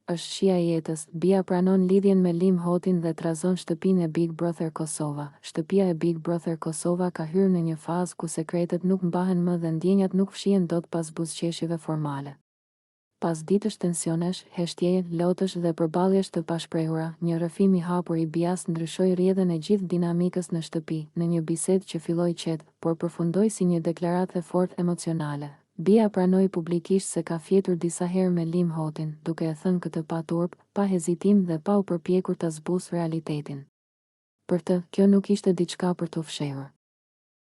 është shija e jetës, Bia pranon lidhjen me Lim Hotin dhe trazon shtëpinë e Big Brother Kosova. Shtëpia e Big Brother Kosova ka hyrë në një fazë ku sekretet nuk mbahen më dhe ndjenjat nuk fshihen dot pas buzëqeshjeve formale. Pas ditësh tensionesh, heshtjeje, lotësh dhe përballjesh të pashprehura, një rrëfim i hapur i Bias ndryshoi rrjedhën e gjithë dinamikës në shtëpi, në një bisedë që filloi qetë, por përfundoi si një deklaratë fortë emocionale. Bia pranoi publikisht se ka fjetur disa herë me Lim Hotin, duke e thënë këtë pa turp, pa hezitim dhe pa u përpjekur ta zbusë realitetin. Për të, kjo nuk ishte diçka për të fshehur.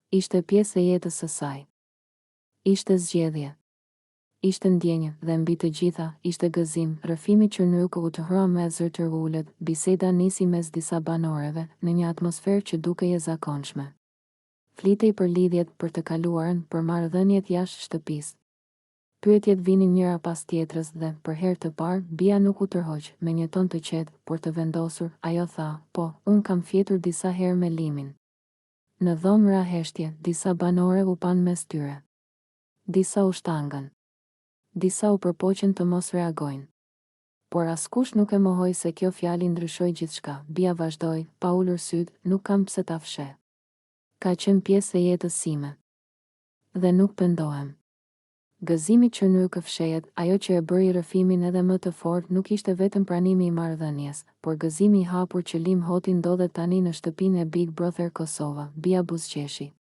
Ishte pjesë e jetës së saj. Ishte zgjedhje. Ishte ndjenjë dhe mbi të gjitha, ishte gëzim. Rrëfimi që u të hra me zërtër ulët, biseda nisi mes disa banoreve, në një atmosferë që dukej e zakonshme. Flitej për lidhjet, për të kaluarën, për marrëdhëniet jashtë shtëpisë. Pyetjet vinin njëra pas tjetrës dhe, për herë të parë, Bia nuk u tërhoq, me një ton të qetë, por të vendosur, ajo tha, po, unë kam fjetur disa herë me Limin. Në dhomë ra heshtje, disa banore u pan mes tyre. Disa u shtangën. Disa u përpoqen të mos reagojnë. Por askush nuk e mohoi se kjo fjali ndryshoi gjithçka. Bia vazhdoi, pa ulur syt, nuk kam pse ta fsheh. Ka qenë pjesë e jetës sime. Dhe nuk pendohem. Gëzimi që nuk fshehet, ajo që e bëri rrëfimin edhe më të fortë nuk ishte vetëm pranimi i marrëdhënies, por gëzimi i hapur që Lim Hoti ndodhet tani në shtëpinë e Big Brother Kosova. Bia buzëqeshi.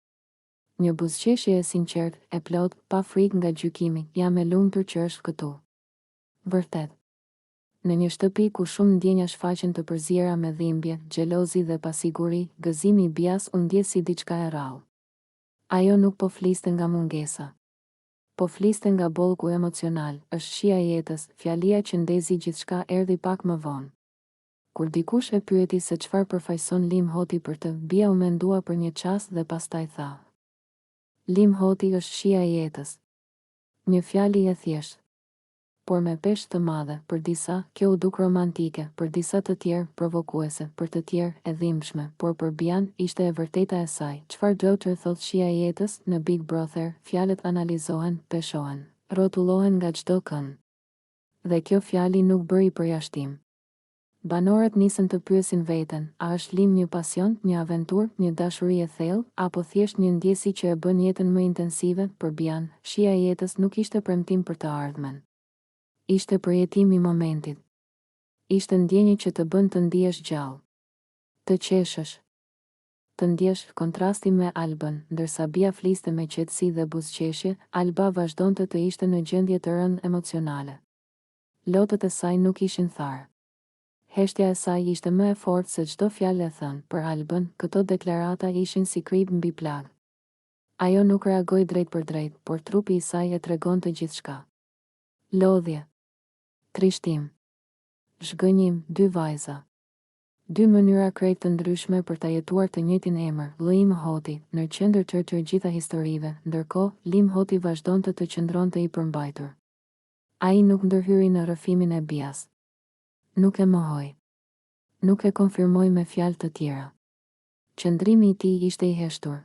Një buzëqeshje e sinqertë, e plot, pa frikë nga gjykimi, jam e lumtur që është këtu. Vërtet. Në një shtëpi ku shumë ndjenja shfaqen të përziera me dhimbje, xhelozi dhe pasiguri, gëzimi i Bias u ndje si diçka e rrallë. Ajo nuk po fliste nga mungesa. Po fliste nga bollku emocional, është shija e jetës, fjalia që ndezi gjithçka erdhi pak më vonë. Kur dikush e pyeti se çfarë përfaqëson Lim Hoti për të, Bia u mendua për një çast dhe pastaj tha. Lim Hoti është shija e jetës. Një fjali e thjeshtë. Por me peshë të madhe, për disa, kjo u duk romantike, për disa të tjerë, provokuese, për të tjerë, e dhimbshme, por për Bian, ishte e vërteta e saj. Çfarë do të thotë shija e jetës, në Big Brother, fjalët analizohen, peshohen, rrotullohen nga çdo kënd. Dhe kjo fjali nuk bëri përjashtim. Banorët nisën të pyesin veten, a është Lim një pasion, një aventurë, një dashuri e thellë, apo thjesht një ndjesi që e bën jetën më intensive? Për Bian, shija e jetës nuk ishte premtim për të ardhmen. Ishte përjetim i momentit. Ishte ndjenjë që të bën të ndihesh gjallë. Të qeshësh. Të ndjesh kontrasti me Albën, ndërsa Bia fliste me qetësi dhe buzëqeshje, Alba vazhdonte të ishte në gjendje të rëndë emocionale. Lotët e saj nuk ishin tharë. Heshtja e saj ishte më e fortë se çdo fjalë e thënë. Për Albën, këto deklarata ishin si krip mbi plag. Ajo nuk reagoi drejt për drejt, por trupi i saj e tregonte gjithçka. Lodhje. Trishtim. Zhgënjim, dy vajza. Dy mënyra krejt të ndryshme për ta jetuar të njëjtin emër, Lim Hoti, në qendër të gjitha historive, ndërkohë, Lim Hoti vazhdonte të qëndronte i përmbajtur. Ai nuk ndërhyri në rrëfimin e Bias. Nuk e mohoi. Nuk e konfirmoi me fjalë të tjera. Qëndrimi i tij ishte i heshtur.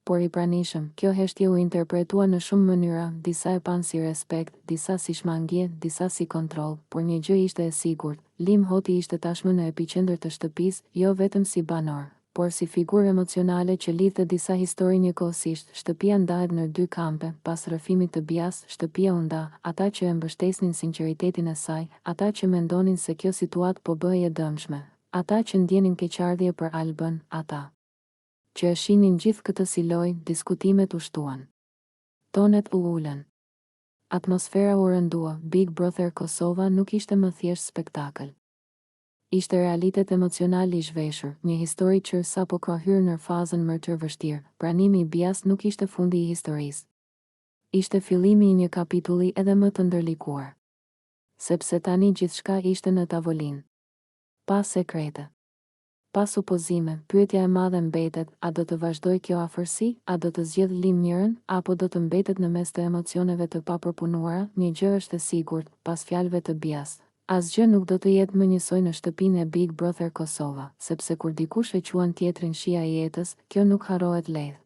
Por i pranishëm, kjo heshtje u interpretua në shumë mënyra, disa e panë si respekt, disa si shmangje, disa si kontroll, por një gjë ishte e sigurt, Lim Hoti ishte tashmë në epiqendër të shtëpisë, jo vetëm si banor, por si figurë emocionale që lidhte disa histori njëkohësisht. Shtëpia ndahet në dy kampe, pas rrëfimit të Bias, shtëpia u nda, ata që e mbështesnin sinqeritetin e saj, ata që mendonin se kjo situatë po bëhej e dëmshme, ata që ndjenin keqardhje për Albën, ata që e shinin gjithë këtë si lojë, diskutimet u shtuan. Tonet u ulën. Atmosfera u rëndua, Big Brother Kosova nuk ishte më thjesht spektakël. Ishte realitet emocional i zhveshur, një histori që sapo ka hyrë në fazën më të vështirë. Pranimi i Bias nuk ishte fundi i historisë. Ishte fillimi i një kapitulli edhe më të ndërlikuar. Sepse tani gjithçka ishte në tavolinë. Pa sekrete. Pa supozime, pyetja e madhe mbetet, a do të vazhdoj kjo afërsi, a do të zgjedh Lim njërin, apo do të mbetet në mes të emocioneve të papërpunuara? Një gjë është e sigurt, pas fjalëve të Bias. Asgjë nuk do të jetë më njësoj në shtëpinë e Big Brother Kosova, sepse kur dikush e quan tjetrin shija e jetës, kjo nuk harrohet lehtë.